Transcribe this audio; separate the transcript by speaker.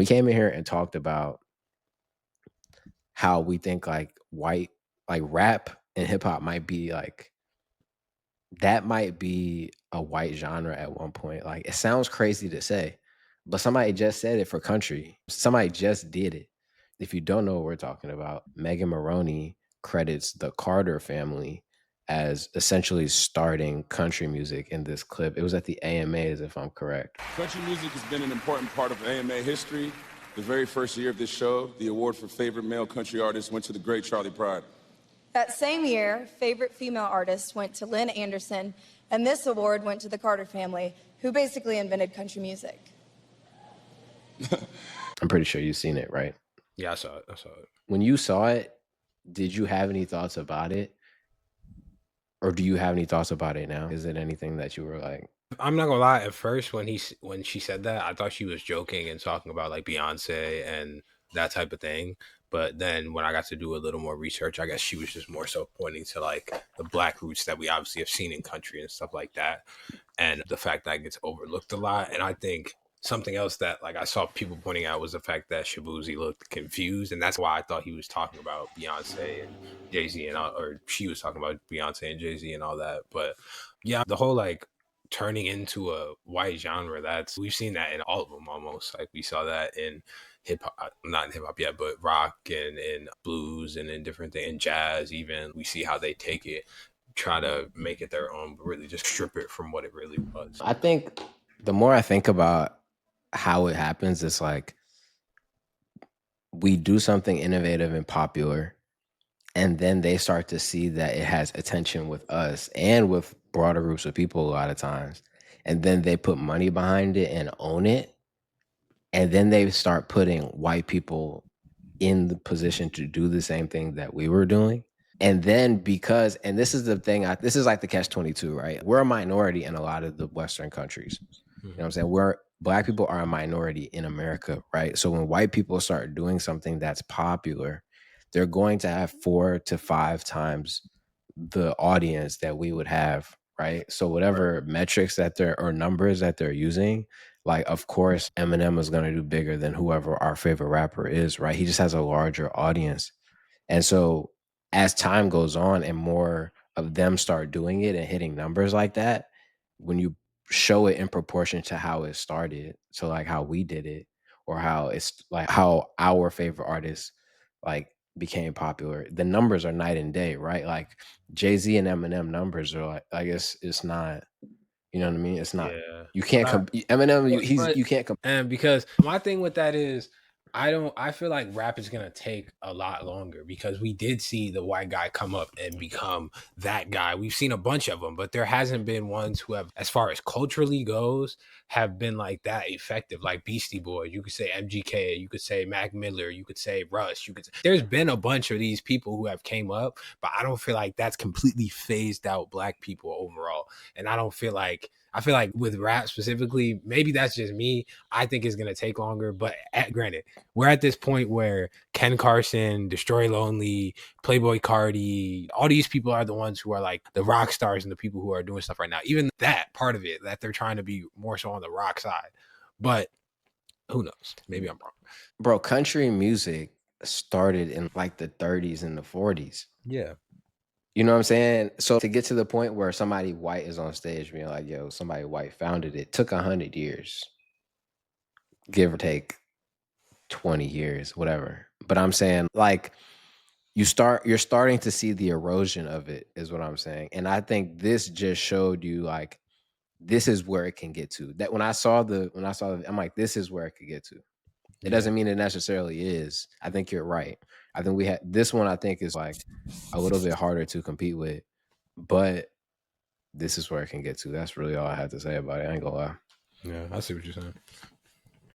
Speaker 1: We came in here and talked about how we think like rap and hip hop might be like that might be a white genre at one point. Like it sounds crazy to say, but somebody just said it for country. Somebody just did it. If you don't know what we're talking about, Megan Maroney credits the Carter family as essentially starting country music in this clip. It was at the AMAs, if I'm correct.
Speaker 2: Country music has been an important part of AMA history. The very first year of this show, the award for favorite male country artist went to the great Charlie Pride.
Speaker 3: That same year, favorite female artist went to Lynn Anderson, and this award went to the Carter family, who basically invented country music.
Speaker 1: I'm pretty sure you've seen it, right?
Speaker 4: Yeah, I saw it.
Speaker 1: When you saw it, did you have any thoughts about it? Or do you have any thoughts about it now? Is it anything that you were like?
Speaker 4: I'm not gonna lie. At first, when she said that, I thought she was joking and talking about like Beyonce and that type of thing. But then when I got to do a little more research, I guess she was just more so pointing to like the Black roots that we obviously have seen in country and stuff like that, and the fact that it gets overlooked a lot. And I think something else that like I saw people pointing out was the fact that Shabuzi looked confused, and that's why I thought he was talking about Beyonce and Jay-Z and all, or she was talking about Beyonce and Jay-Z and all that. But yeah, the whole like turning into a white genre, we've seen that in all of them almost. Like we saw that in hip hop, not in hip hop yet, but rock and in blues and in different things, and jazz even. We see how they take it, try to make it their own, but really just strip it from what it really was.
Speaker 1: I think the more I think about how it happens, it's like we do something innovative and popular, and then they start to see that it has attention with us and with broader groups of people a lot of times. And then they put money behind it and own it. And then they start putting white people in the position to do the same thing that we were doing. And then and this is the thing, this is like the catch-22, right? We're a minority in a lot of the Western countries. You know what I'm saying? Black people are a minority in America, right? So when white people start doing something that's popular, they're going to have 4 to 5 times the audience that we would have, right? So whatever metrics or numbers that they're using, like of course Eminem is going to do bigger than whoever our favorite rapper is, right? He just has a larger audience. And so as time goes on and more of them start doing it and hitting numbers like that, when you show it in proportion to how it started, so like how we did it, or how it's like how our favorite artists like became popular, the numbers are night and day, right? Like Jay-Z and Eminem numbers are like, I guess it's not, you know what I mean? It's not, you can't Eminem, you can't
Speaker 4: and because my thing with that is I feel like rap is gonna take a lot longer, because we did see the white guy come up and become that guy. We've seen a bunch of them, but there hasn't been ones who have, as far as culturally goes, have been like that effective. Like Beastie Boys, you could say MGK, you could say Mac Miller, you could say Rush, there's been a bunch of these people who have came up, but I don't feel like that's completely phased out Black people overall. And I feel like with rap specifically, maybe that's just me, I think it's going to take longer. But granted, we're at this point where Ken Carson, Destroy Lonely, Playboy Cardi, all these people are the ones who are like the rock stars and the people who are doing stuff right now. Even that part of it, that they're trying to be more so on the rock side. But who knows? Maybe I'm wrong.
Speaker 1: Bro, country music started in like the 30s and the 40s.
Speaker 4: Yeah.
Speaker 1: You know what I'm saying? So to get to the point where somebody white is on stage being like, yo, somebody white founded it, took 100 years, give or take 20 years, whatever. But I'm saying like you're starting to see the erosion of it is what I'm saying. And I think this just showed you like, this is where it can get to. That when I saw I'm like, this is where it could get to. It doesn't mean it necessarily is. I think you're right. I think we had this one, I think is like a little bit harder to compete with, but this is where it can get to. That's really all I had to say about it. I ain't gonna lie.
Speaker 4: Yeah, I see what you're saying.